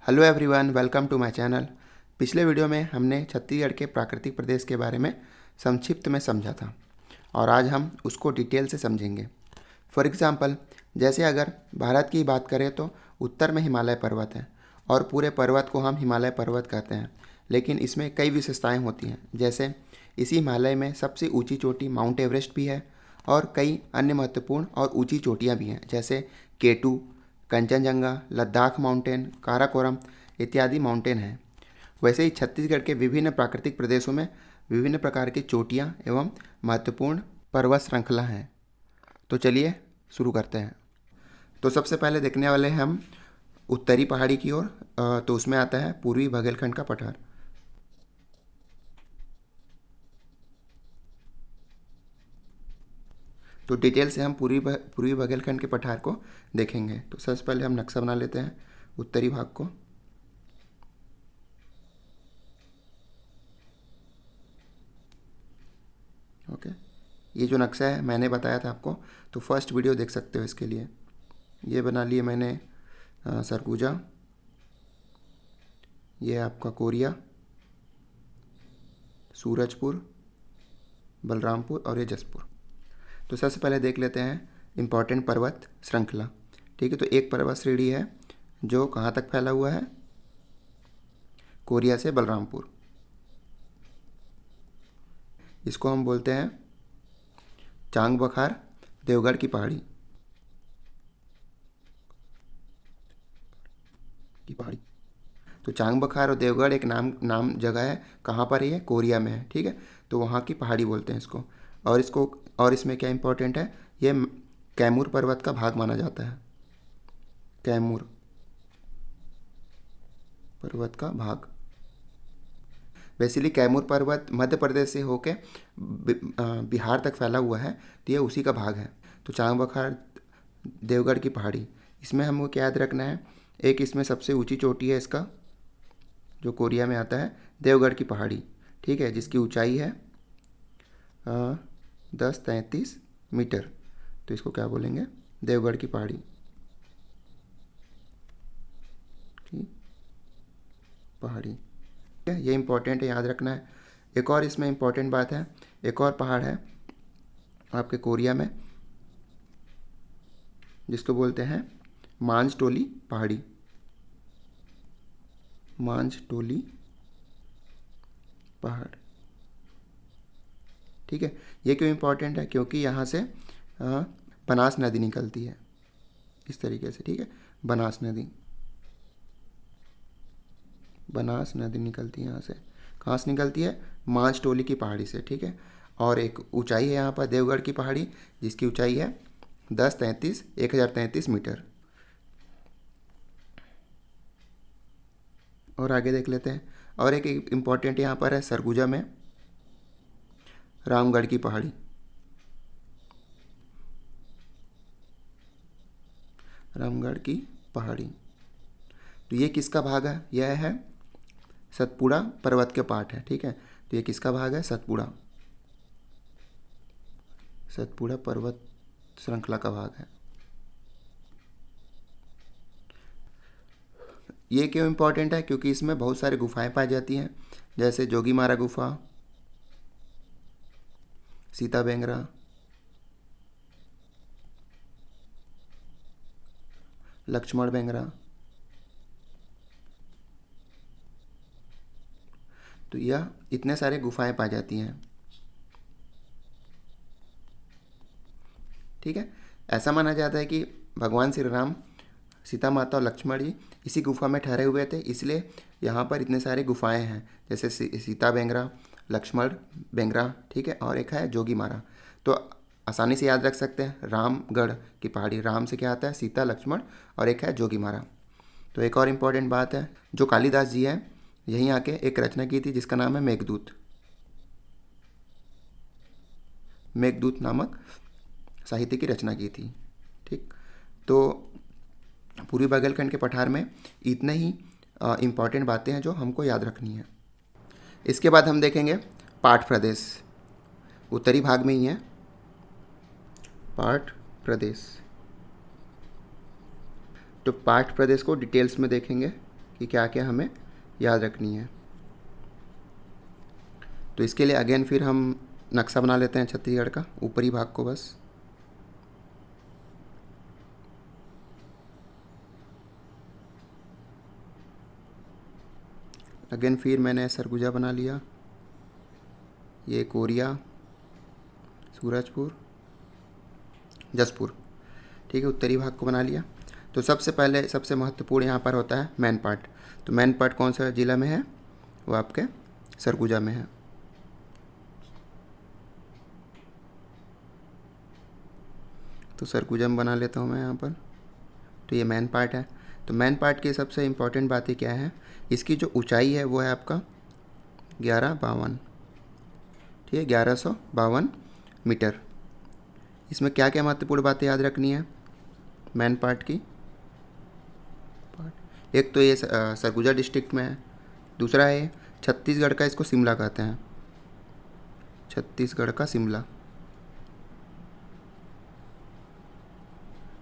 Hello everyone, welcome to my channel. पिछले video में हमने छत्तीसगढ़ के प्राकृतिक प्रदेश के बारे में संक्षिप्त में समझा था और आज हम उसको डिटेल से समझेंगे। फॉर एग्ज़ाम्पल, जैसे अगर भारत की बात करें तो उत्तर में हिमालय पर्वत है और पूरे पर्वत को हम हिमालय पर्वत कहते हैं, लेकिन इसमें कई विशेषताएँ होती हैं। जैसे इसी हिमालय में सबसे ऊँची चोटी माउंट एवरेस्ट भी है और कई अन्य महत्वपूर्ण और ऊँची चोटियाँ भी हैं, जैसे केटू, कंचनजंगा, लद्दाख माउंटेन, काराकोरम इत्यादि माउंटेन हैं। वैसे ही छत्तीसगढ़ के विभिन्न प्राकृतिक प्रदेशों में विभिन्न प्रकार की चोटियाँ एवं महत्वपूर्ण पर्वत श्रृंखला हैं। तो चलिए शुरू करते हैं। तो सबसे पहले देखने वाले हैं हम उत्तरी पहाड़ी की ओर। तो उसमें आता है पूर्वी बघेलखंड का पठार। तो डिटेल से हम पूर्वी बघेलखंड के पठार को देखेंगे। तो सबसे पहले हम नक्शा बना लेते हैं उत्तरी भाग को। ओके, ये जो नक्शा है मैंने बताया था आपको, तो फर्स्ट वीडियो देख सकते हो इसके लिए। ये बना लिए मैंने सरगुजा, ये आपका कोरिया, सूरजपुर, बलरामपुर और ये जसपुर। तो सबसे पहले देख लेते हैं इम्पॉर्टेंट पर्वत श्रृंखला। ठीक है, तो एक पर्वत श्रेणी है जो कहाँ तक फैला हुआ है, कोरिया से बलरामपुर। इसको हम बोलते हैं चांग बखार देवगढ़ की पहाड़ी तो चांग बखार और देवगढ़ एक नाम जगह है। कहाँ पर है? ये कोरिया में है। ठीक है, तो वहाँ की पहाड़ी बोलते हैं इसको। और इसमें क्या इम्पोर्टेंट है, ये कैमूर पर्वत का भाग माना जाता है। कैमूर पर्वत का भाग। बेसिकली कैमूर पर्वत मध्य प्रदेश से होके बिहार तक फैला हुआ है, तो ये उसी का भाग है। तो चांग बखार देवगढ़ की पहाड़ी, इसमें हमको क्या याद रखना है, एक इसमें सबसे ऊंची चोटी है इसका, जो कोरिया में आता है, देवगढ़ की पहाड़ी। ठीक है, जिसकी ऊंचाई है 1033 मीटर। तो इसको क्या बोलेंगे, देवगढ़ की पहाड़ी। ठीक, पहाड़ी। ठीक है, ये इंपॉर्टेंट है, याद रखना है। एक और इसमें इंपॉर्टेंट बात है, एक और पहाड़ है आपके कोरिया में, जिसको बोलते हैं मांझटोली पहाड़ी। मांझटोली पहाड़। ठीक है, ये क्यों इम्पोर्टेंट है, क्योंकि यहाँ से बनास नदी निकलती है इस तरीके से। ठीक है, बनास नदी निकलती है यहाँ से। कहाँ से निकलती है? मांझटोली की पहाड़ी से। ठीक है, और एक ऊंचाई है यहाँ पर देवगढ़ की पहाड़ी, जिसकी ऊंचाई है 1033 मीटर। और आगे देख लेते हैं। और एक इम्पॉर्टेंट यहाँ पर है सरगुजा में रामगढ़ की पहाड़ी। रामगढ़ की पहाड़ी, तो ये किसका भाग है? यह है सतपुड़ा पर्वत के पार्ट है। ठीक है, तो ये किसका भाग है? सतपुड़ा पर्वत श्रृंखला का भाग है। ये क्यों इम्पोर्टेंट है? क्योंकि इसमें बहुत सारी गुफाएं पाई जाती हैं, जैसे जोगीमारा गुफा, सीता बेंगरा, लक्ष्मण बेंगरा। तो यह इतने सारे गुफाएं पाई जाती हैं। ठीक है, ऐसा माना जाता है कि भगवान श्री राम, सीता माता और लक्ष्मण जी इसी गुफा में ठहरे हुए थे, इसलिए यहाँ पर इतने सारे गुफाएं हैं, जैसे सीता बेंगरा, लक्ष्मण बेंगरा। ठीक है, और एक है जोगीमारा। तो आसानी से याद रख सकते हैं, रामगढ़ की पहाड़ी, राम से क्या आता है? सीता, लक्ष्मण, और एक है जोगीमारा। तो एक और इम्पॉर्टेंट बात है, जो कालिदास जी हैं यहीं आके एक रचना की थी जिसका नाम है मेघदूत। मेघदूत नामक साहित्य की रचना की थी। ठीक, तो पूर्वी बघेलखंड के पठार में इतने ही इम्पॉर्टेंट बातें हैं जो हमको याद रखनी है। इसके बाद हम देखेंगे पाठ प्रदेश, उत्तरी भाग में ही है पाठ प्रदेश। तो पाठ प्रदेश को डिटेल्स में देखेंगे कि क्या क्या हमें याद रखनी है। तो इसके लिए अगेन फिर हम नक्शा बना लेते हैं छत्तीसगढ़ का, ऊपरी भाग को बस। अगेन फिर मैंने सरगुजा बना लिया, ये कोरिया, सूरजपुर, जसपुर, ठीक है, उत्तरी भाग को बना लिया। तो सबसे पहले सबसे महत्वपूर्ण यहाँ पर होता है मैन पार्ट। तो मैन पार्ट कौन सा ज़िला में है? वो आपके सरगुजा में है। तो सरगुजा में बना लेता हूँ मैं यहाँ पर। तो ये मैन पार्ट है। तो मैन पार्ट की सबसे इम्पॉर्टेंट बातें क्या है? इसकी जो ऊंचाई है वो है आपका 1152, ठीक है, 1152 मीटर। इसमें क्या क्या महत्वपूर्ण बातें याद रखनी है मैन पार्ट की? एक तो ये सरगुजा डिस्ट्रिक्ट में है, दूसरा है छत्तीसगढ़ का, इसको शिमला कहते हैं, छत्तीसगढ़ का शिमला,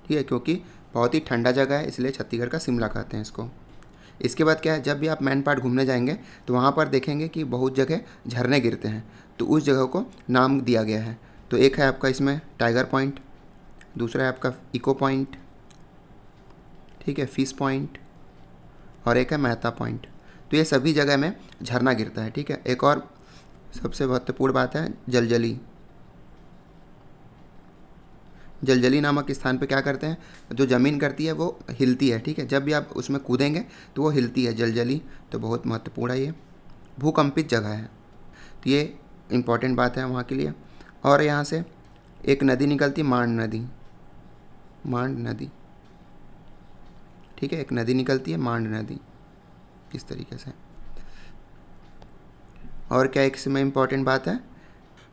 ठीक है, क्योंकि बहुत ही ठंडा जगह है इसलिए छत्तीसगढ़ का शिमला कहते हैं इसको। इसके बाद क्या है, जब भी आप मैन पार्ट घूमने जाएंगे तो वहाँ पर देखेंगे कि बहुत जगह झरने गिरते हैं, तो उस जगह को नाम दिया गया है। तो एक है आपका इसमें टाइगर पॉइंट, दूसरा है आपका इको पॉइंट, ठीक है, फिश पॉइंट, और एक है मेहता पॉइंट। तो ये सभी जगह में झरना गिरता है, ठीक है। एक और सबसे महत्वपूर्ण बात है जलजली। जलजली नामक स्थान पे क्या करते हैं, जो ज़मीन करती है वो हिलती है, ठीक है, जब भी आप उसमें कूदेंगे तो वो हिलती है, जलजली। तो बहुत महत्वपूर्ण है, ये भूकंपित जगह है, तो ये इम्पॉर्टेंट बात है वहाँ के लिए। और यहाँ से एक नदी निकलती है, मांड नदी, मांड नदी, ठीक है, एक नदी निकलती है मांड नदी, इस तरीके से। और क्या एक इसमें इम्पॉर्टेंट बात है,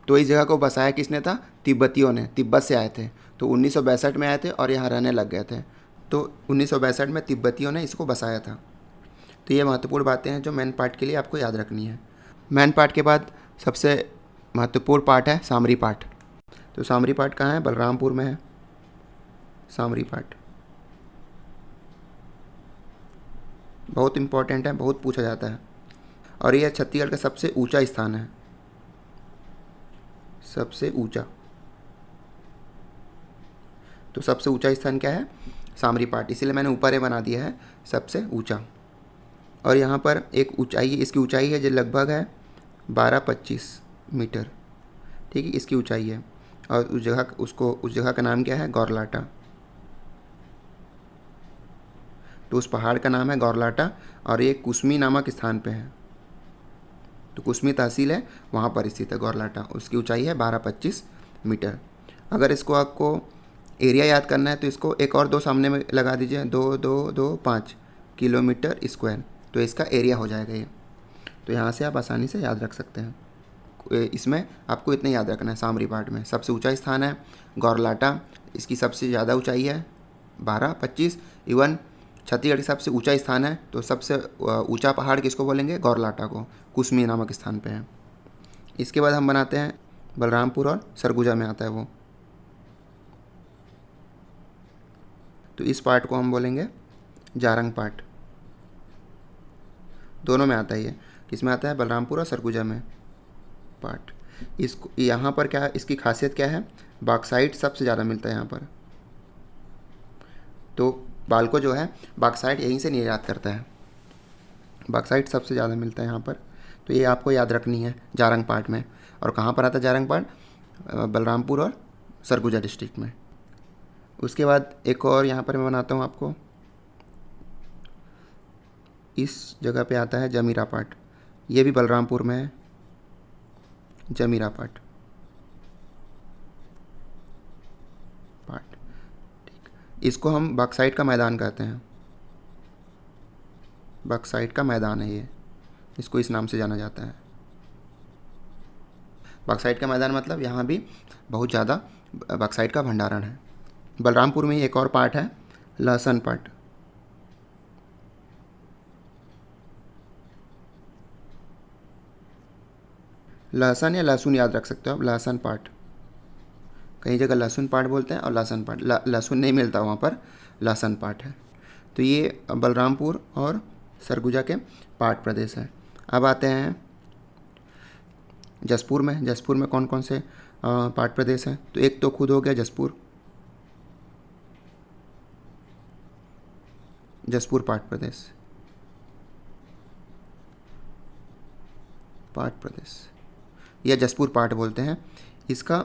तो इस जगह को बसाया किसने था? तिब्बतियों ने, तिब्बत से आए थे, तो 1962 में आए थे और यहाँ रहने लग गए थे। तो 1962 में तिब्बतियों ने इसको बसाया था। तो ये महत्वपूर्ण बातें हैं जो मैन पार्ट के लिए आपको याद रखनी है। मैन पार्ट के बाद सबसे महत्वपूर्ण पार्ट है सामरी पार्ट। तो सामरी पार्ट कहाँ है? बलरामपुर में है सामरी पार्ट। बहुत इम्पोर्टेंट है, बहुत पूछा जाता है, और यह छत्तीसगढ़ का सबसे ऊंचा स्थान है, सबसे ऊंचा। तो सबसे ऊंचा स्थान क्या है? सामरी पार्ट, इसीलिए मैंने ऊपर बना दिया है सबसे ऊंचा। और यहाँ पर एक ऊंचाई, इसकी ऊंचाई है जो लगभग है 12-25 मीटर, ठीक है, इसकी ऊंचाई है। और उस जगह का नाम क्या है? गौरलाटा। तो उस पहाड़ का नाम है गौरलाटा, और ये कुसमी नामक स्थान पे है। तो कुसमी तहसील है, वहाँ पर स्थित है गौरलाटा। उसकी ऊंचाई है 12-25 मीटर। अगर इसको आपको एरिया याद करना है तो इसको एक और 2 सामने में लगा दीजिए, 2-2-2-5 किलोमीटर स्क्वायर, तो इसका एरिया हो जाएगा ये। तो यहाँ से आप आसानी से याद रख सकते हैं। इसमें आपको इतना याद रखना है, सामरी पार्ट में सबसे ऊंचा स्थान है गौरलाटा, इसकी सबसे ज़्यादा ऊंचाई है 12-25। इवन छत्तीसगढ़ का सबसे ऊंचा स्थान है, तो सबसे ऊंचा पहाड़ किसको बोलेंगे? गौरलाटा को, कुसमी नामक स्थान पे है। इसके बाद हम बनाते हैं बलरामपुर और सरगुजा में आता है वो। तो इस पार्ट को हम बोलेंगे जारंग पार्ट। दोनों में आता है ये, किस में आता है? बलरामपुर और सरगुजा में पार्ट। इसको यहाँ पर क्या, इसकी खासियत क्या है? बॉक्साइट सबसे ज़्यादा मिलता है यहाँ पर। तो बालको जो है बॉक्साइट यहीं से निर्यात करता है, बॉक्साइट सबसे ज़्यादा मिलता है यहाँ पर। तो ये आपको याद रखनी है जारंग पार्ट में। और कहाँ पर आता है जारंग पार्ट? बलरामपुर और सरगुजा डिस्ट्रिक्ट में। उसके बाद एक और यहाँ पर मैं बनाता हूँ आपको, इस जगह पे आता है जमीरा पार्ट, ये भी बलरामपुर में है, जमीरा पार्ट, ठीक। इसको हम बॉक्साइट का मैदान कहते हैं, बॉक्साइट का मैदान है ये, इसको इस नाम से जाना जाता है। बॉक्साइट का मैदान मतलब यहाँ भी बहुत ज़्यादा बॉक्साइट का भंडारण है। बलरामपुर में ही एक और पार्ट है लहसन पार्ट। लहसन या लहसुन याद रख सकते हो आप, लहसन पार्ट, कई जगह लहसुन पार्ट बोलते हैं और लहसन पार्ट, लहसुन नहीं मिलता वहाँ पर, लहसन पार्ट है। तो ये बलरामपुर और सरगुजा के पाट प्रदेश हैं। अब आते हैं जसपुर में। जसपुर में कौन कौन से पाट प्रदेश हैं? तो एक तो खुद हो गया जसपुर, जसपुर पाट प्रदेश, पाट प्रदेश या जसपुर पाट बोलते हैं। इसका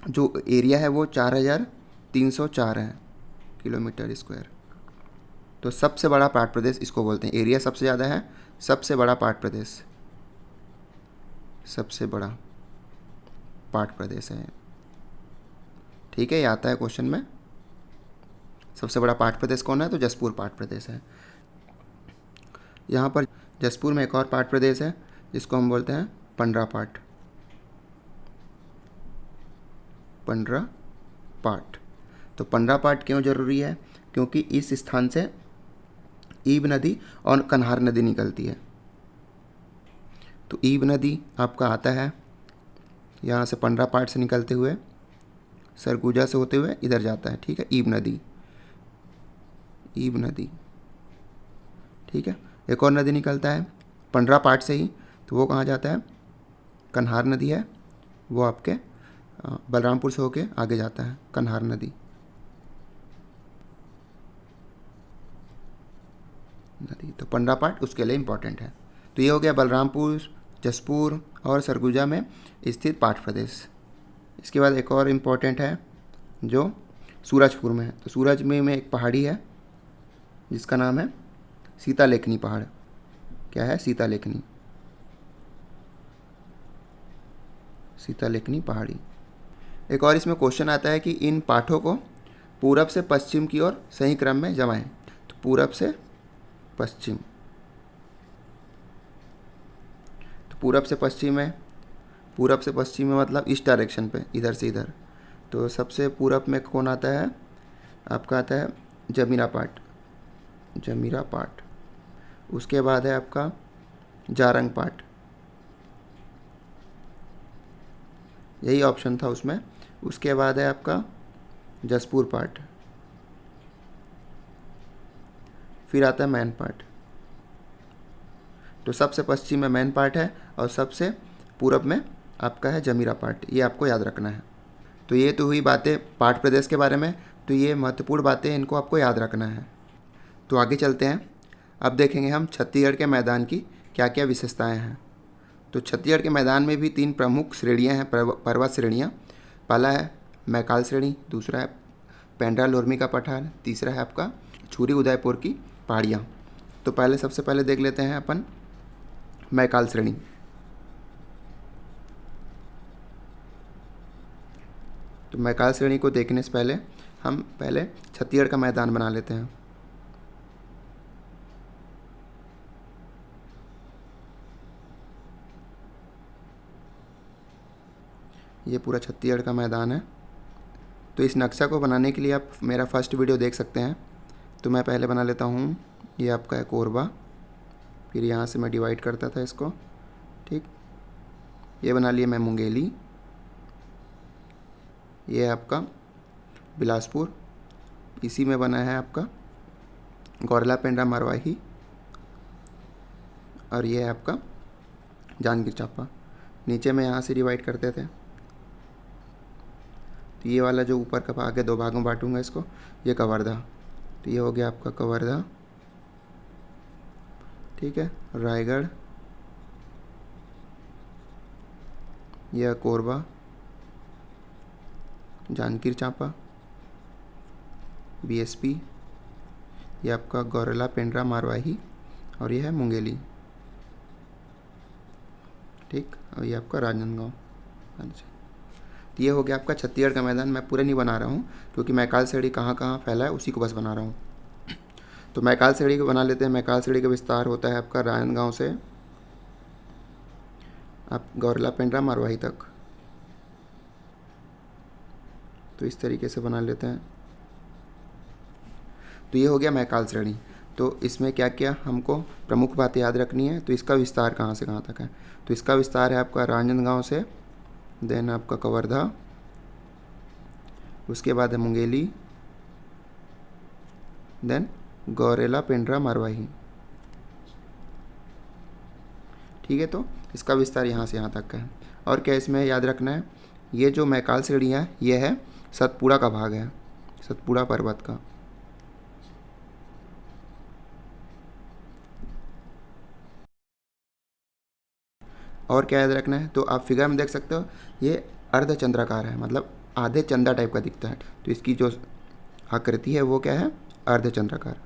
जो एरिया है वो 4304 है किलोमीटर स्क्वायर। तो सबसे बड़ा पाट प्रदेश इसको बोलते हैं, एरिया सबसे ज़्यादा है, सबसे बड़ा पाट प्रदेश, सबसे बड़ा पाट प्रदेश है। ठीक है, ये आता है क्वेश्चन में। सबसे बड़ा पाट प्रदेश कौन है? तो जसपुर पाट प्रदेश है। यहाँ पर जसपुर में एक और पाट प्रदेश है जिसको हम बोलते हैं पंडरा पाट, पंडरा पाट। तो पंडरा पाट क्यों ज़रूरी है? क्योंकि इस स्थान से ईब नदी और कन्हार नदी निकलती है। तो ईब नदी आपका आता है यहाँ से पंडरा पाट से निकलते हुए सरगुजा से होते हुए इधर जाता है। ठीक है, ईब नदी, ईब नदी। ठीक है, एक और नदी निकलता है पंडरा पाट से ही, तो वो कहाँ जाता है? कन्हार नदी है, वो आपके बलरामपुर से होके आगे जाता है, कन्हार नदी। तो पंडरा पाट उसके लिए इम्पोर्टेंट है। तो ये हो गया बलरामपुर, जसपुर और सरगुजा में स्थित पाट प्रदेश। इसके बाद एक और इम्पोर्टेंट है जो सूरजपुर में है। तो सूरज में एक पहाड़ी है जिसका नाम है सीता लेखनी पहाड़। क्या है? सीता लेखनी, सीता लेखनी पहाड़ी। एक और इसमें क्वेश्चन आता है कि इन पाठों को पूरब से पश्चिम की ओर सही क्रम में जमाएं। तो पूरब से पश्चिम, तो पूरब से पश्चिम है, पूरब से पश्चिम में मतलब इस डायरेक्शन पे, इधर से इधर। तो सबसे पूरब में कौन आता है? आपका आता है जमीरा पाट, जमीरा पाट। उसके बाद है आपका जारंग पाट, यही ऑप्शन था उसमें। उसके बाद है आपका जसपुर पाट, फिर आता है मैन पाट। तो सबसे पश्चिम में मैन पाट है और सबसे पूरब में आपका है जमीरा पाट। ये आपको याद रखना है। तो ये तो हुई बातें पाट प्रदेश के बारे में। तो ये महत्वपूर्ण बातें, इनको आपको याद रखना है। तो आगे चलते हैं। अब देखेंगे हम छत्तीसगढ़ के मैदान की क्या क्या विशेषताएं हैं। तो छत्तीसगढ़ के मैदान में भी 3 प्रमुख श्रेणियां हैं, पर्वत श्रेणियां। पहला है मैकाल श्रेणी, दूसरा है पेंड्रा लोरमी का पठार, तीसरा है आपका छुरी उदयपुर की पहाड़ियाँ। तो पहले सबसे पहले देख लेते हैं अपन मैकाल श्रेणी। तो मैकाल श्रेणी को देखने से पहले हम पहले छत्तीसगढ़ का मैदान बना लेते हैं। ये पूरा छत्तीसगढ़ का मैदान है। तो इस नक्शा को बनाने के लिए आप मेरा फर्स्ट वीडियो देख सकते हैं। तो मैं पहले बना लेता हूँ, ये आपका है कोरबा, फिर यहाँ से मैं डिवाइड करता था इसको। ठीक, ये बना लिया मैं मुंगेली, ये है आपका बिलासपुर, इसी में बना है आपका गौरला पेंड्रा मरवाही, और ये है आपका जांजगीर चांपा। नीचे में यहाँ से डिवाइड करते थे। तो ये वाला जो ऊपर का भाग है, 2 भागों में बांटूंगा इसको, ये कवर्धा। तो ये हो गया आपका कवर्धा। ठीक है, रायगढ़, यह कोरबा, जांजगीर चांपा, बीएसपी, ये आपका गौरला पेंड्रा मारवाही, और ये है मुंगेली। ठीक, और ये आपका राजनांदगांव। अच्छा, तो ये हो गया आपका छत्तीसगढ़ का मैदान। मैं पूरा नहीं बना रहा हूँ क्योंकि मैकाल श्रेणी कहाँ कहाँ फैला है उसी को बस बना रहा हूँ। तो मैकाल श्रेणी को बना लेते हैं। मैकाल श्रेणी का विस्तार होता है आपका राजनांदगांव से आप गौरला पेंड्रा मारवाही तक। तो इस तरीके से बना लेते हैं। तो ये हो गया मैकाल श्रेणी। तो इसमें क्या क्या हमको प्रमुख बातें याद रखनी है। तो इसका विस्तार कहाँ से कहाँ तक है? तो इसका विस्तार है आपका राजनांदगांव से, देन आपका कवर्धा, उसके बाद है मुंगेली, देन गौरेला पेंड्रा मारवाही। ठीक है, तो इसका विस्तार यहाँ से यहाँ तक का है। और क्या इसमें याद रखना है, ये जो मैकाल श्रेणी है ये है सतपुड़ा का भाग है, सतपुड़ा पर्वत का। और क्या याद रखना है, तो आप फिगर में देख सकते हो ये अर्धचंद्राकार है, मतलब आधे चंदा टाइप का दिखता है, तो इसकी जो आकृति है वो क्या है, अर्धचंद्राकार।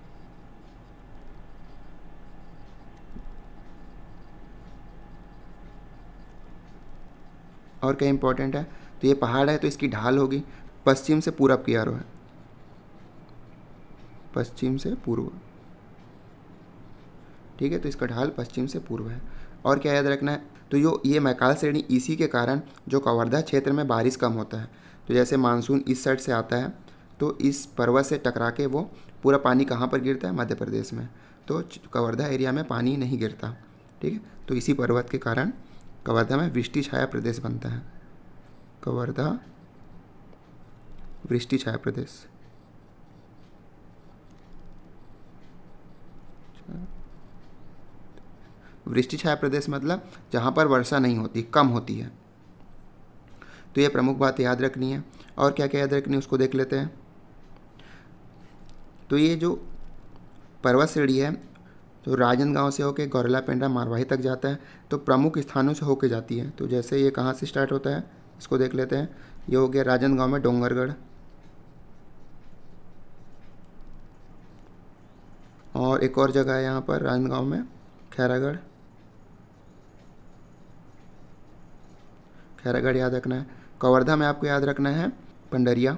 और क्या इंपॉर्टेंट है, तो ये पहाड़ है तो इसकी ढाल होगी पश्चिम से पूरब की ओर है, पश्चिम से पूर्व, ठीक है, तो इसका ढाल पश्चिम से पूर्व है। और क्या याद रखना है, तो ये मैकाल श्रेणी इसी के कारण जो कवर्धा क्षेत्र में बारिश कम होता है, तो जैसे मानसून इस साइड से आता है तो इस पर्वत से टकरा के वो पूरा पानी कहाँ पर गिरता है, मध्य प्रदेश में, तो कवर्धा एरिया में पानी नहीं गिरता, ठीक है, तो इसी पर्वत के कारण कवर्धा में वृष्टि छाया प्रदेश बनता है, कवर्धा वृष्टि छाया प्रदेश। वृष्टि छाया प्रदेश मतलब जहाँ पर वर्षा नहीं होती, कम होती है। तो ये प्रमुख बात याद रखनी है। और क्या क्या याद रखनी है उसको देख लेते हैं। तो ये जो पर्वत श्रेणी है तो राजनांदगांव से होकर गौरेला पेंड्रा मारवाही तक जाता है, तो प्रमुख स्थानों से होकर जाती है। तो जैसे ये कहाँ से स्टार्ट होता है इसको देख लेते हैं। ये हो गया राजनांदगांव में डोंगरगढ़, और एक और जगह है यहाँ पर राजनांदगांव में खैरागढ़, खैरागढ़ याद रखना है। कवर्धा में आपको याद रखना है पंडरिया,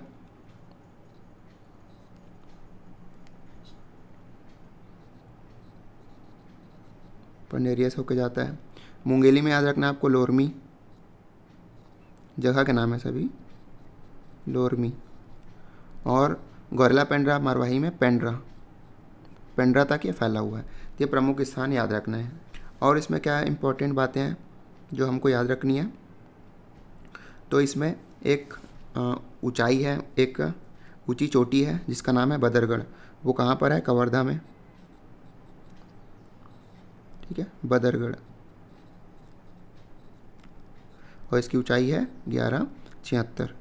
पंडेरिया से होकर जाता है। मुंगेली में याद रखना है आपको लोरमी, जगह के नाम है सभी लोरमी। और गौरेला पेंड्रा मारवाही में पेंड्रा, पेंड्रा तक ये फैला हुआ है। ये प्रमुख स्थान याद रखना है। और इसमें क्या इंपॉर्टेंट बातें हैं जो हमको याद रखनी है, तो इसमें एक ऊंचाई है, एक ऊंची चोटी है जिसका नाम है बदरगढ़। वो कहाँ पर है, कवर्धा में, ठीक है, बदरगढ़, और इसकी ऊंचाई है 1176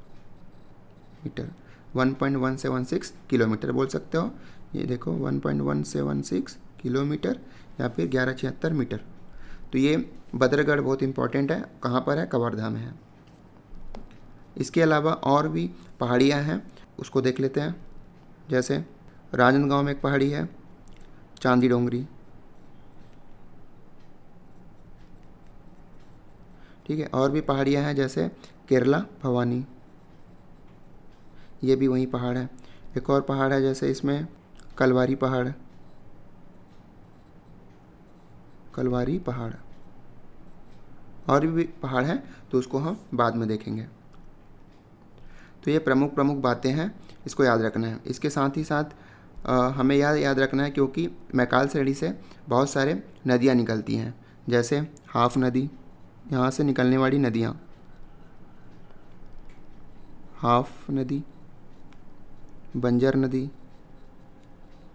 मीटर, 1.176 किलोमीटर बोल सकते हो। ये देखो 1.176 किलोमीटर या फिर 1176 मीटर। तो ये बदरगढ़ बहुत इंपॉर्टेंट है, कहाँ पर है, कवर्धा में है। इसके अलावा और भी पहाड़ियाँ हैं उसको देख लेते हैं। जैसे राजनांदगांव में एक पहाड़ी है चांदी डोंगरी, ठीक है। और भी पहाड़ियाँ हैं जैसे केरला भवानी, ये भी वही पहाड़ है। एक और पहाड़ है जैसे इसमें कलवारी पहाड़, कलवारी पहाड़, और भी पहाड़ हैं तो उसको हम बाद में देखेंगे। तो ये प्रमुख प्रमुख बातें हैं, इसको याद रखना है। इसके साथ ही साथ हमें याद रखना है क्योंकि मैकाल श्रेणी से बहुत सारे नदियाँ निकलती हैं, जैसे हाफ नदी, यहाँ से निकलने वाली नदियाँ, हाफ नदी, बंजर नदी,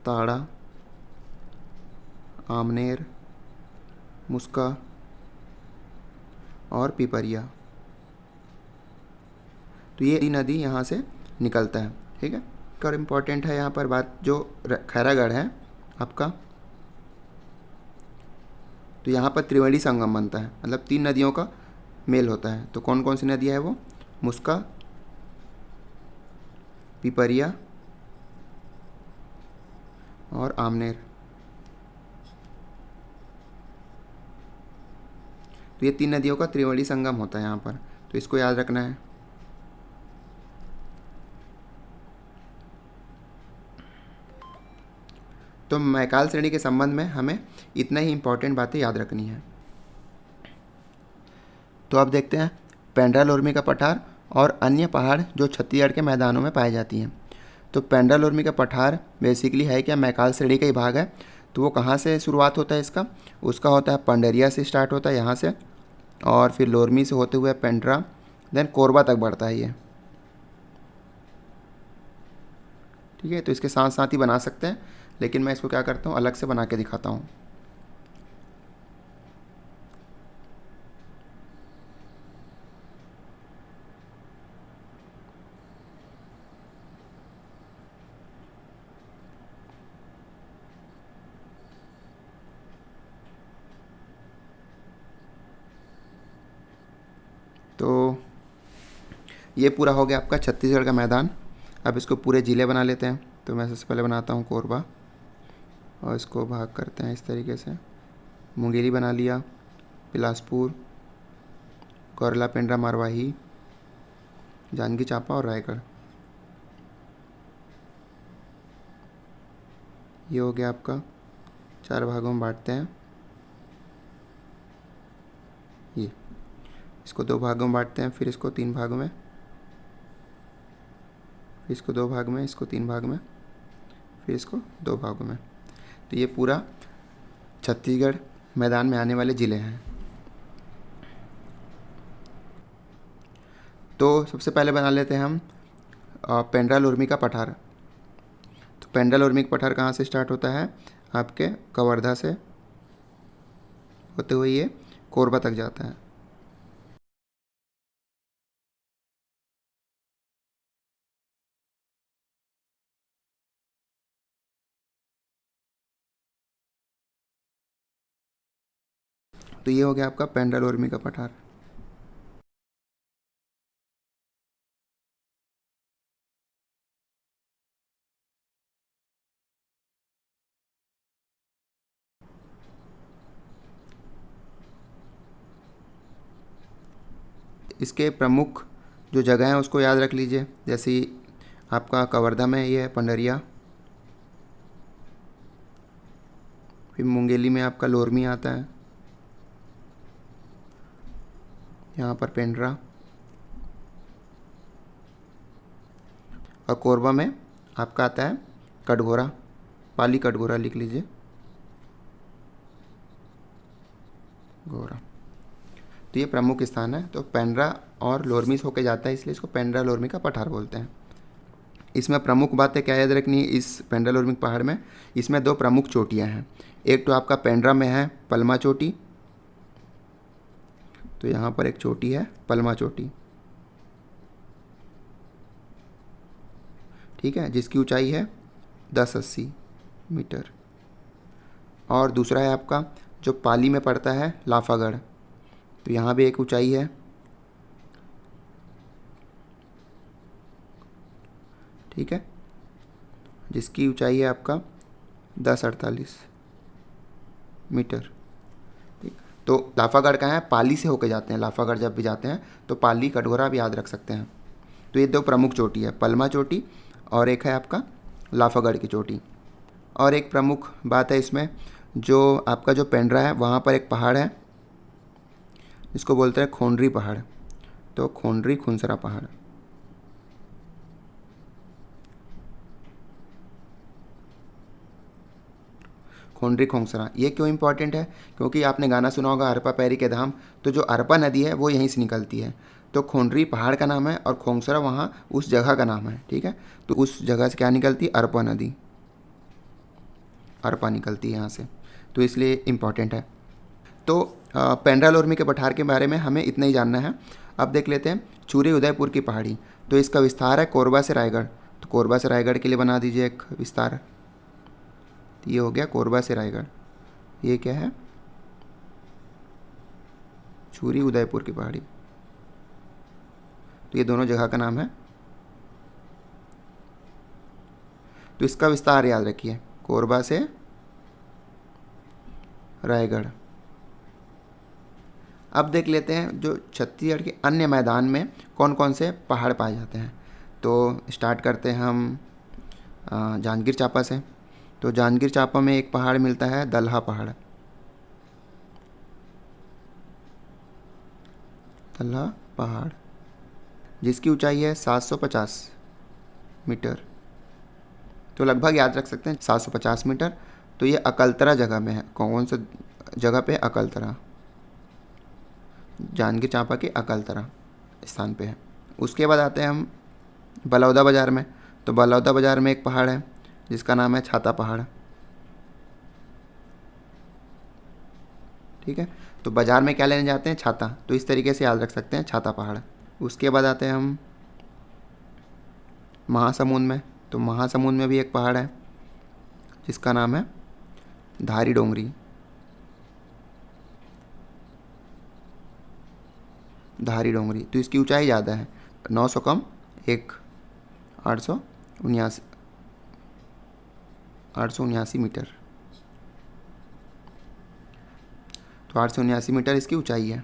ताड़ा, आमनेर, मुस्का और पिपरिया। तो ये नदी यहाँ से निकलता है, ठीक है। और इम्पॉर्टेंट है यहाँ पर बात जो खैरागढ़ है आपका, तो यहाँ पर त्रिवेणी संगम बनता है, मतलब 3 नदियों का मेल होता है। तो कौन कौन सी नदियाँ है वो, मुस्का, पिपरिया और आमनेर। तो ये 3 नदियों का त्रिवेणी संगम होता है यहाँ पर, तो इसको याद रखना है। तो मैकाल श्रेणी के संबंध में हमें इतना ही इम्पोर्टेंट बातें याद रखनी है। तो अब देखते हैं पेंड्रा लोरमी का पठार और अन्य पहाड़ जो छत्तीसगढ़ के मैदानों में पाए जाती हैं। तो पेंड्रा लोरमी का पठार बेसिकली है क्या, मैकाल श्रेणी का ही भाग है। तो वो कहाँ से शुरुआत होता है इसका, उसका होता है पंडरिया से स्टार्ट होता है यहाँ से, और फिर लोरमी से होते हुए पेंड्रा, देन कोरबा तक बढ़ता है ये, ठीक है। तो इसके साथ साथ ही बना सकते हैं, लेकिन मैं इसको क्या करता हूँ अलग से बना के दिखाता हूँ। तो ये पूरा हो गया आपका छत्तीसगढ़ का मैदान। अब इसको पूरे ज़िले बना लेते हैं। तो मैं सबसे पहले बनाता हूँ कोरबा, और इसको भाग करते हैं इस तरीके से। मुंगेली बना लिया, बिलासपुर, कोरला, पेंड्रा, मरवाही, जांजगीर चांपा और रायगढ़। ये हो गया आपका, 4 भागों में बांटते हैं। ये इसको 2 भागों में बांटते हैं, फिर इसको 3 भागों में, फिर इसको 2 भाग में, इसको 3 भाग में, फिर इसको 2 भागों में। तो ये पूरा छत्तीसगढ़ मैदान में आने वाले ज़िले हैं। तो सबसे पहले बना लेते हैं हम पेंड्रा लोरमी का पठार। तो पेंड्रा लोरमी का पठार कहाँ से स्टार्ट होता है? आपके कवर्धा से होते हुए ये कोरबा तक जाता है। तो ये हो गया आपका पेंड्रा लोरमी का पठार। इसके प्रमुख जो जगह हैं उसको याद रख लीजिए। जैसे आपका कवर्धा में ये है पंडरिया, फिर मुंगेली में आपका लोरमी आता है, यहाँ पर पेंड्रा, और कोरबा में आपका आता है कटघोरा। पाली कटघोरा लिख लीजिए, घोरा। तो ये प्रमुख स्थान है। तो पेंड्रा और लोरमी से होके जाता है, इसलिए इसको पेंड्रा लोरमी का पठार बोलते हैं। इसमें प्रमुख बातें क्या याद रखनी है इस पेंड्रा लोरमी पहाड़ में? इसमें 2 प्रमुख चोटियां हैं। एक तो आपका पेंड्रा में है पलमा चोटी, तो यहाँ पर एक चोटी है पलमा चोटी, ठीक है, जिसकी ऊंचाई है 1080 मीटर। और दूसरा है आपका जो पाली में पड़ता है लाफागढ़, तो यहाँ भी एक ऊंचाई है, ठीक है, जिसकी ऊंचाई है आपका 1048 मीटर। ठीक, तो लाफागढ़ कहाँ है? पाली से होके जाते हैं। लाफागढ़ जब भी जाते हैं तो पाली कटघोरा भी याद रख सकते हैं। तो ये 2 प्रमुख चोटी है, पलमा चोटी और एक है आपका लाफागढ़ की चोटी। और एक प्रमुख बात है इसमें, जो आपका जो पेंड्रा है वहाँ पर एक पहाड़ है जिसको बोलते हैं खोंडरी पहाड़। तो खोंडरी खुनसरा पहाड़। खोंडरी खोंसरा ये क्यों इंपॉर्टेंट है? क्योंकि आपने गाना सुना होगा अरपा पैरी के धाम, तो जो अरपा नदी है वो यहीं से निकलती है। तो खोंडरी पहाड़ का नाम है और खोंसरा वहाँ उस जगह का नाम है, ठीक है। तो उस जगह से क्या निकलती है? अरपा नदी, अरपा निकलती है यहाँ से, तो इसलिए इम्पॉर्टेंट है। तो पेंड्रा लोरमी के पठार के बारे में हमें इतना ही जानना है। अब देख लेते हैं चूरी उदयपुर की पहाड़ी। तो इसका विस्तार है कोरबा से रायगढ़। तो कोरबा से रायगढ़ के लिए बना दीजिए एक विस्तार। ये हो गया कोरबा से रायगढ़। ये क्या है? चूरी उदयपुर की पहाड़ी। तो ये दोनों जगह का नाम है। तो इसका विस्तार याद रखिए, कोरबा से रायगढ़। अब देख लेते हैं जो छत्तीसगढ़ के अन्य मैदान में कौन कौन से पहाड़ पाए जाते हैं। तो स्टार्ट करते हैं हम जांजगीर चांपा से। तो जांजगीर चांपा में एक पहाड़ मिलता है दल्हा पहाड़। दल्हा पहाड़ जिसकी ऊंचाई है 750 मीटर। तो लगभग याद रख सकते हैं 750 मीटर। तो ये अकलतरा जगह में है। कौन सा जगह पे? अकलतरा, जांजगीर चांपा के अकलतरा स्थान पे है। उसके बाद आते हैं हम बलौदा बाज़ार में। तो बलौदा बाज़ार में एक पहाड़ है जिसका नाम है छाता पहाड़, ठीक है। तो बाज़ार में क्या लेने जाते हैं? छाता। तो इस तरीके से याद रख सकते हैं छाता पहाड़। उसके बाद आते हैं हम महासमुंद में। तो महासमुंद में भी एक पहाड़ है जिसका नाम है धारी डोंगरी। धारी डोंगरी, तो इसकी ऊंचाई ज़्यादा है, 900 कम 1, 879 मीटर। तो 879 मीटर इसकी ऊंचाई है।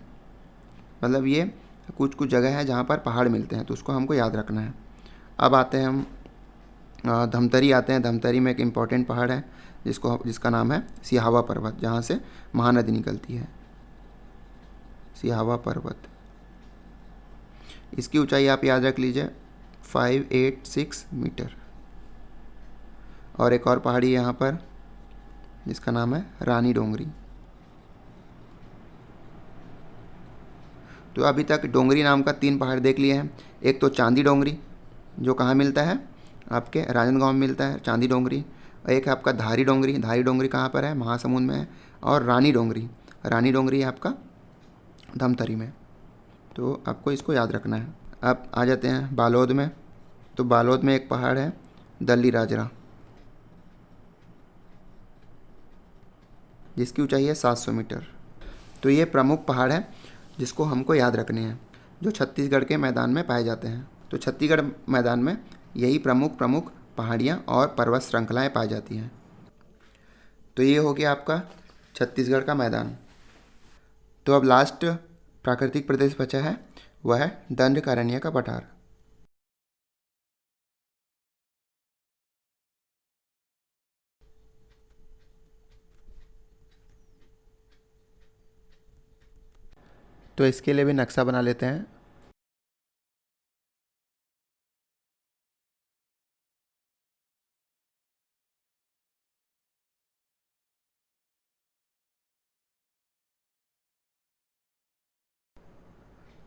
मतलब ये कुछ कुछ जगह है जहाँ पर पहाड़ मिलते हैं, तो उसको हमको याद रखना है। अब आते हैं हम धमतरी आते हैं। धमतरी में एक इम्पॉर्टेंट पहाड़ है जिसका नाम है सिहावा पर्वत, जहाँ से महानदी निकलती है, सिहावा पर्वत। इसकी ऊंचाई आप याद रख लीजिए 586 मीटर। और एक और पहाड़ी है यहाँ पर जिसका नाम है रानी डोंगरी। तो अभी तक डोंगरी नाम का 3 पहाड़ देख लिए हैं। एक तो चांदी डोंगरी जो कहाँ मिलता है, आपके राजनांदगांव में मिलता है चांदी डोंगरी। और एक है आपका धारी डोंगरी। धारी डोंगरी कहाँ पर है, महासमुंद में है। और रानी डोंगरी, रानी डोंगरी है आपका धमतरी में। तो आपको इसको याद रखना है। अब आ जाते हैं बालोद में। तो बालोद में एक पहाड़ है दल्ली राजरा, जिसकी ऊंचाई है 700 मीटर। तो ये प्रमुख पहाड़ है जिसको हमको याद रखने हैं, जो छत्तीसगढ़ के मैदान में पाए जाते हैं। तो छत्तीसगढ़ मैदान में यही प्रमुख पहाड़ियाँ और पर्वत श्रृंखलाएँ पाई जाती हैं। तो ये हो गया आपका छत्तीसगढ़ का मैदान। तो अब लास्ट प्राकृतिक प्रदेश बचा है, वह है दंडकारण्य का पठार। तो इसके लिए भी नक्शा बना लेते हैं।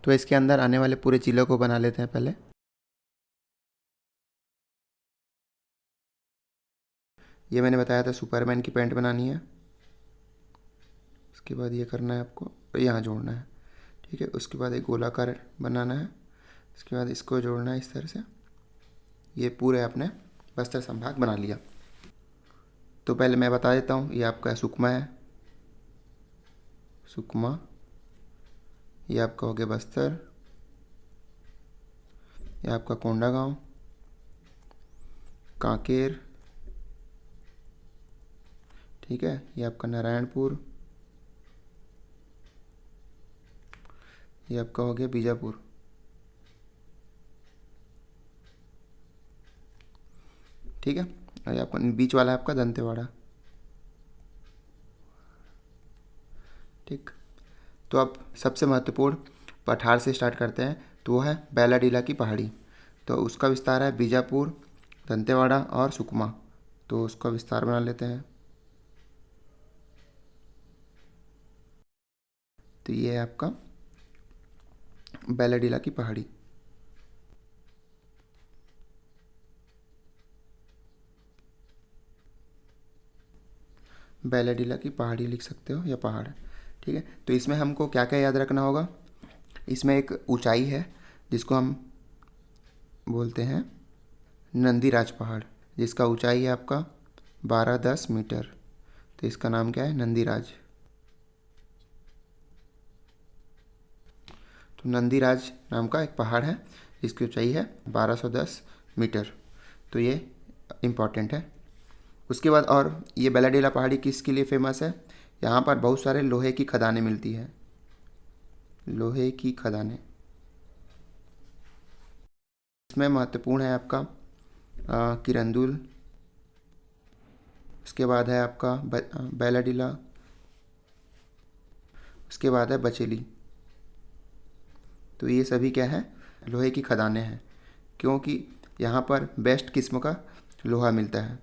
तो इसके अंदर आने वाले पूरे जिलों को बना लेते हैं पहले। ये मैंने बताया था सुपरमैन की पैंट बनानी है। उसके बाद ये करना है आपको, यहाँ जोड़ना है, ठीक है। उसके बाद एक गोलाकार बनाना है। उसके बाद इसको जोड़ना है इस तरह से। ये पूरे आपने बस्तर संभाग बना लिया। तो पहले मैं बता देता हूँ, ये आपका सुकमा है, सुकमा। ये आपका हो गया बस्तर। ये आपका कोंडागांव, कांकेर, ठीक है। ये आपका नारायणपुर। ये आपका हो गया बीजापुर, ठीक है। और ये आपका बीच वाला है आपका दंतेवाड़ा, ठीक। तो अब सबसे महत्वपूर्ण पठार से स्टार्ट करते हैं, तो वो है बैलाडीला की पहाड़ी। तो उसका विस्तार है बीजापुर, दंतेवाड़ा और सुकमा। तो उसका विस्तार बना लेते हैं। तो ये है आपका बैलाडीला की पहाड़ी। बैलाडीला की पहाड़ी लिख सकते हो या पहाड़, ठीक है। तो इसमें हमको क्या क्या याद रखना होगा। इसमें एक ऊंचाई है जिसको हम बोलते हैं नंदीराज पहाड़, जिसका ऊंचाई है आपका 1210 मीटर। तो इसका नाम क्या है, नंदीराज। तो नंदीराज नाम का एक पहाड़ है जिसकी ऊंचाई है 1210 मीटर। तो ये इम्पॉर्टेंट है। उसके बाद और ये बैलाडीला पहाड़ी किसके लिए फेमस है, यहाँ पर बहुत सारे लोहे की खदानें मिलती है, लोहे की खदानें। इसमें महत्वपूर्ण है आपका किरंदुल। उसके बाद है आपका बैलाडीला। उसके बाद है बचेली। तो ये सभी क्या है, लोहे की खदानें हैं, क्योंकि यहाँ पर बेस्ट किस्म का लोहा मिलता है,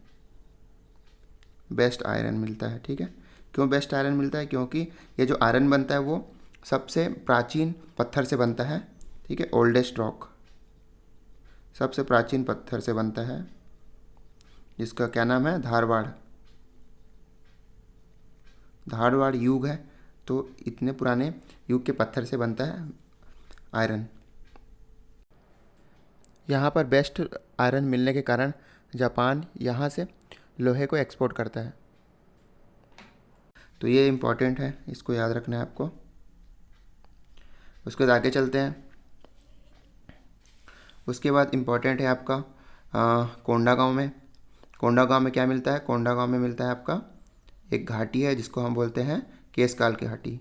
बेस्ट आयरन मिलता है, ठीक है। क्यों बेस्ट आयरन मिलता है, क्योंकि ये जो आयरन बनता है वो सबसे प्राचीन पत्थर से बनता है, ठीक है। ओल्डेस्ट रॉक, सबसे प्राचीन पत्थर से बनता है, जिसका क्या नाम है, धारवाड़। धारवाड़ युग है, तो इतने पुराने युग के पत्थर से बनता है आयरन। यहाँ पर बेस्ट आयरन मिलने के कारण जापान यहाँ से लोहे को एक्सपोर्ट करता है। तो ये इम्पॉर्टेंट है, इसको याद रखना है आपको। उसके बाद आगे चलते हैं। उसके बाद इम्पोर्टेंट है आपका कोंडागांव में। कोंडागांव में क्या मिलता है? कोंडागांव में मिलता है आपका एक घाटी है जिसको हम बोलते हैं केशकाल की घाटी।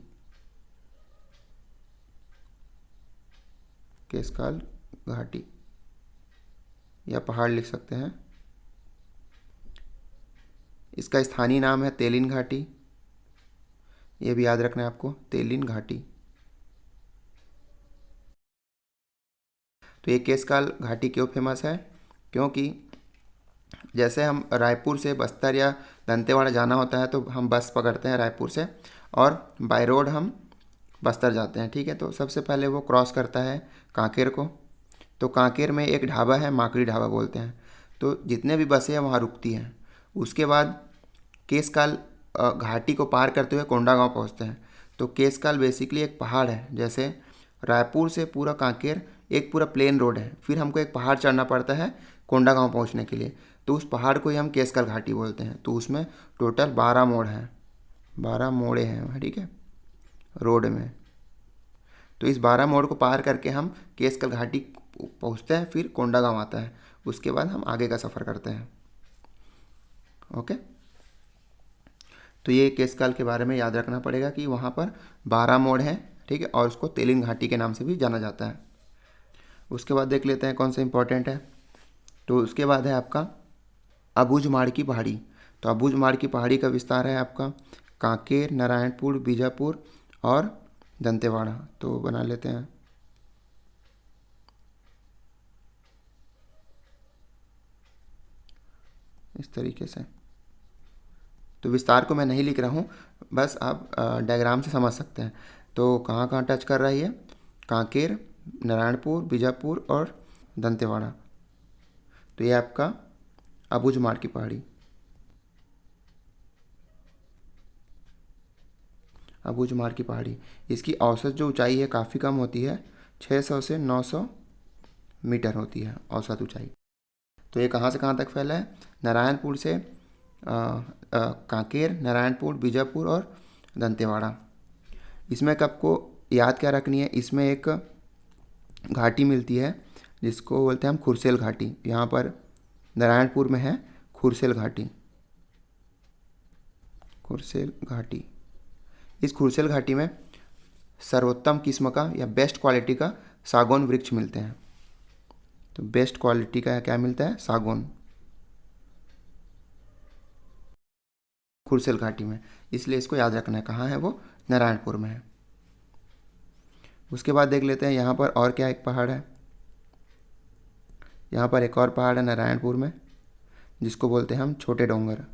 केशकाल घाटी या पहाड़ लिख सकते हैं। इसका स्थानीय नाम है तेलिन घाटी। ये भी याद रखना है आपको, तेलिन घाटी। तो ये केशकाल घाटी क्यों फेमस है? क्योंकि जैसे हम रायपुर से बस्तर या दंतेवाड़ा जाना होता है तो हम बस पकड़ते हैं रायपुर से, और बाय रोड हम बस्तर जाते हैं, ठीक है। तो सबसे पहले वो क्रॉस करता है कांकेर को। तो कांकेर में एक ढाबा है, माकड़ी ढाबा बोलते हैं। तो जितने भी बसें हैं वहाँ रुकती हैं। उसके बाद केशकाल घाटी को पार करते हुए कोंडागांव पहुँचते हैं। तो केशकाल बेसिकली एक पहाड़ है। जैसे रायपुर से पूरा कांकेर एक पूरा प्लेन रोड है, फिर हमको एक पहाड़ चढ़ना पड़ता है कोंडागांव पहुँचने के लिए। तो उस पहाड़ को ही हम केशकाल घाटी बोलते हैं। तो उसमें टोटल 12 मोड़ हैं, 12 मोड़े हैं, ठीक है, रोड में। तो इस 12 मोड़ को पार करके हम केशकाल घाटी पहुँचते हैं, फिर कोंडागांव आता है। उसके बाद हम आगे का सफ़र करते हैं। ओके, तो ये केशकाल के बारे में याद रखना पड़ेगा कि वहाँ पर 12 मोड़ हैं, ठीक है, और उसको तेलिन घाटी के नाम से भी जाना जाता है। उसके बाद देख लेते हैं कौन सा इंपॉर्टेंट है। तो उसके बाद है आपका अबूझमाड़ की पहाड़ी। तो अबूझमाड़ की पहाड़ी का विस्तार है आपका कांकेर, नारायणपुर, बीजापुर और दंतेवाड़ा। तो बना लेते हैं। इस तरीके से। तो विस्तार को मैं नहीं लिख रहा हूँ, बस आप डायग्राम से समझ सकते हैं। तो कहाँ कहाँ टच कर रहा है ये? कांकेर, नारायणपुर, बीजापुर और दंतेवाड़ा। तो ये आपका अबूझमाड़ की पहाड़ी। अबूझमाड़ की पहाड़ी, इसकी औसत जो ऊंचाई है काफ़ी कम होती है, 600 से 900 मीटर होती है औसत ऊंचाई। तो ये कहाँ से कहाँ तक फैला है? नारायणपुर से कांकेर, नारायणपुर, बीजापुर और दंतेवाड़ा। इसमें आपको याद क्या रखनी है, इसमें एक घाटी मिलती है जिसको बोलते हैं हम खुरसेल घाटी। यहाँ पर नारायणपुर में है खुरसेल घाटी। खुरसेल घाटी, इस खुरसेल घाटी में सर्वोत्तम किस्म का या बेस्ट क्वालिटी का सागौन वृक्ष मिलते हैं। तो बेस्ट क्वालिटी का क्या मिलता है? सागौन, खुरसेल घाटी में। इसलिए इसको याद रखना है। कहाँ है वो? नारायणपुर में है। उसके बाद देख लेते हैं यहाँ पर और क्या एक पहाड़ है। यहाँ पर एक और पहाड़ है नारायणपुर में जिसको बोलते हैं हम छोटे डोंगर।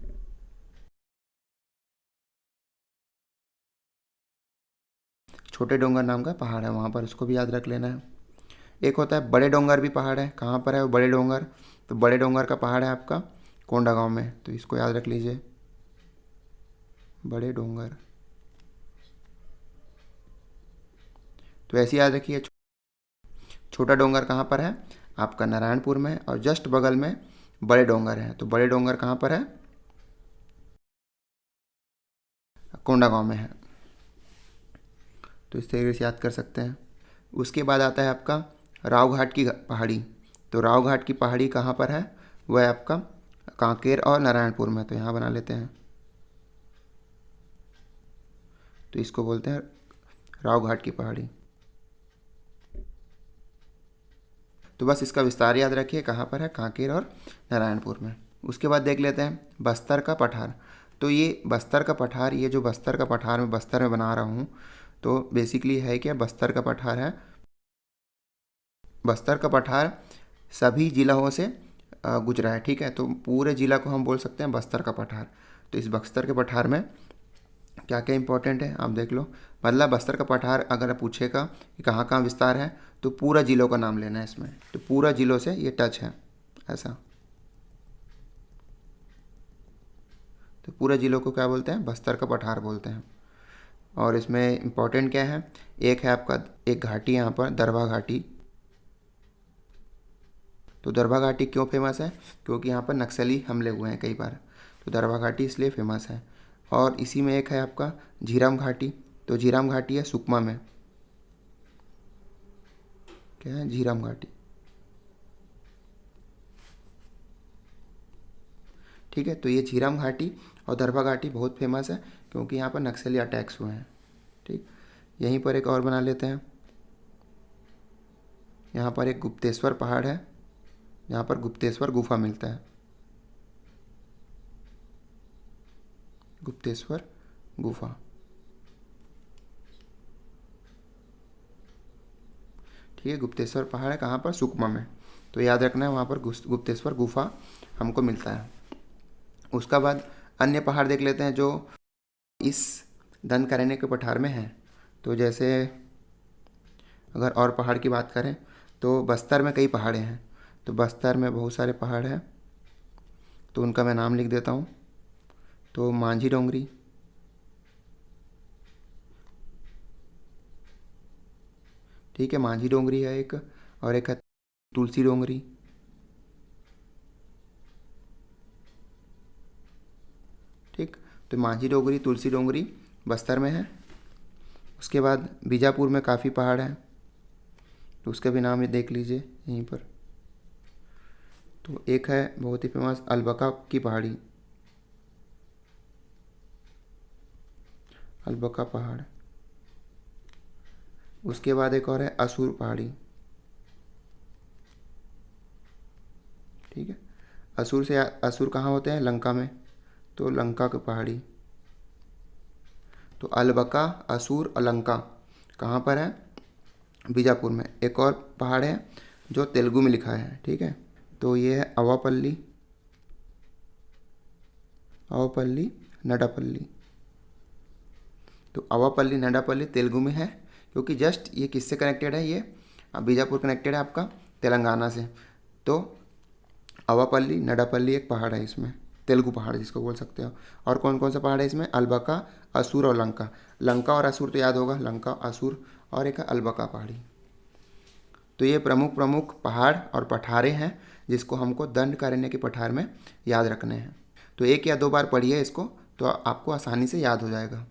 छोटे डोंगर नाम का पहाड़ है वहाँ पर, उसको भी याद रख लेना है। एक होता है बड़े डोंगर भी पहाड़ है। कहाँ पर है वो बड़े डोंगर? तो बड़े डोंगर का पहाड़ है आपका कोंडागांव में। तो इसको याद रख लीजिए, बड़े डोंगर। तो ऐसे याद रखिए। छोटा डोंगर कहाँ पर है? आपका नारायणपुर में, और जस्ट बगल में बड़े डोंगर है। तो बड़े डोंगर कहाँ पर है? कोंडागांव में है। तो इस तरीके से याद कर सकते हैं। उसके बाद आता है आपका राव घाट की पहाड़ी। तो राव घाट की पहाड़ी कहाँ पर है? वह है आपका कांकेर और नारायणपुर में। तो यहाँ बना लेते हैं। तो इसको बोलते हैं राव घाट की पहाड़ी। तो बस इसका विस्तार याद रखिए, कहाँ पर है? कांकेर और नारायणपुर में। उसके बाद देख लेते हैं बस्तर का पठार। तो ये बस्तर का पठार, ये जो बस्तर का पठार मैं बस्तर में बना रहा हूँ, तो बेसिकली है क्या? बस्तर का पठार है। बस्तर का पठार सभी जिलों से गुजरा है, ठीक है। तो पूरे ज़िला को हम बोल सकते हैं बस्तर का पठार। तो इस बस्तर के पठार में क्या क्या इंपॉर्टेंट है आप देख लो। मतलब बस्तर का पठार अगर पूछेगा कि कहाँ कहाँ विस्तार है, तो पूरा जिलों का नाम लेना है इसमें। तो पूरा जिलों से ये टच है ऐसा। तो पूरे जिलों को क्या बोलते हैं? बस्तर का पठार बोलते हैं। और इसमें इम्पोर्टेंट क्या है? एक है आपका एक घाटी यहाँ पर दरभा घाटी। तो दरभा घाटी क्यों फेमस है? क्योंकि यहाँ पर नक्सली हमले हुए हैं कई बार। तो दरभा घाटी इसलिए फेमस है। और इसी में एक है आपका झीरम घाटी। तो झीरम घाटी है सुकमा में। क्या है, झीरम घाटी। ठीक है, तो ये झीरम घाटी और दरभा घाटी बहुत फेमस है क्योंकि यहाँ पर नक्सली अटैक्स हुए हैं। ठीक, यहीं पर एक और बना लेते हैं। यहाँ पर एक गुप्तेश्वर पहाड़ है, यहाँ पर गुप्तेश्वर गुफा मिलता है, गुप्तेश्वर गुफा। ठीक है, गुप्तेश्वर पहाड़ है कहाँ पर, सुकमा में, तो याद रखना है वहाँ पर गुप्तेश्वर गुफा हमको मिलता है। उसका बाद अन्य पहाड़ देख लेते हैं जो इस दंडकारण्य के पठार में हैं। तो जैसे अगर और पहाड़ की बात करें तो बस्तर में कई पहाड़े हैं, तो बस्तर में बहुत सारे पहाड़ हैं, तो उनका मैं नाम लिख देता हूँ। तो मांझी डोंगरी, ठीक है, मांझी डोंगरी है एक, और एक है तुलसी डोंगरी। ठीक, तो मांझी डोंगरी, तुलसी डोंगरी बस्तर में है। उसके बाद बीजापुर में काफ़ी पहाड़ हैं, तो उसका भी नाम ये देख लीजिए यहीं पर। तो एक है बहुत ही फेमस अलबका की पहाड़ी, अलबका पहाड़। उसके बाद एक और है असुर पहाड़ी। ठीक है, असुर से असुर कहाँ होते हैं, लंका में, तो लंका की पहाड़ी। तो अलबका, असुर और लंका कहाँ पर है, बीजापुर में। एक और पहाड़ है जो तेलुगु में लिखा है, ठीक है, तो ये है अवापल्ली, अवापल्ली नडापल्ली। तो अवापल्ली नडापल्ली तेलुगु में है क्योंकि जस्ट ये किससे कनेक्टेड है, ये बीजापुर कनेक्टेड है आपका तेलंगाना से। तो अवापल्ली नडापल्ली एक पहाड़ है इसमें, तेलुगु पहाड़ जिसको बोल सकते हो। और कौन कौन सा पहाड़ है इसमें, अलबका, असुर और लंका। लंका और असुर तो याद होगा, लंका, असुर, और एक है अलबका पहाड़ी। तो ये प्रमुख प्रमुख पहाड़ और पठारे हैं जिसको हमको दंडकारण्य के पठार में याद रखने हैं। तो एक या दो बार पढ़िए इसको, तो आपको आसानी से याद हो जाएगा।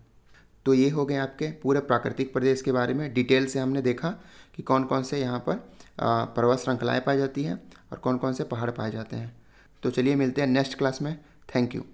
तो ये हो गए आपके पूरे प्राकृतिक प्रदेश के बारे में। डिटेल से हमने देखा कि कौन कौन से यहाँ पर पर्वत श्रृंखलाएँ पाई जाती हैं और कौन कौन से पहाड़ पाए जाते हैं। तो चलिए मिलते हैं नेक्स्ट क्लास में। Thank you.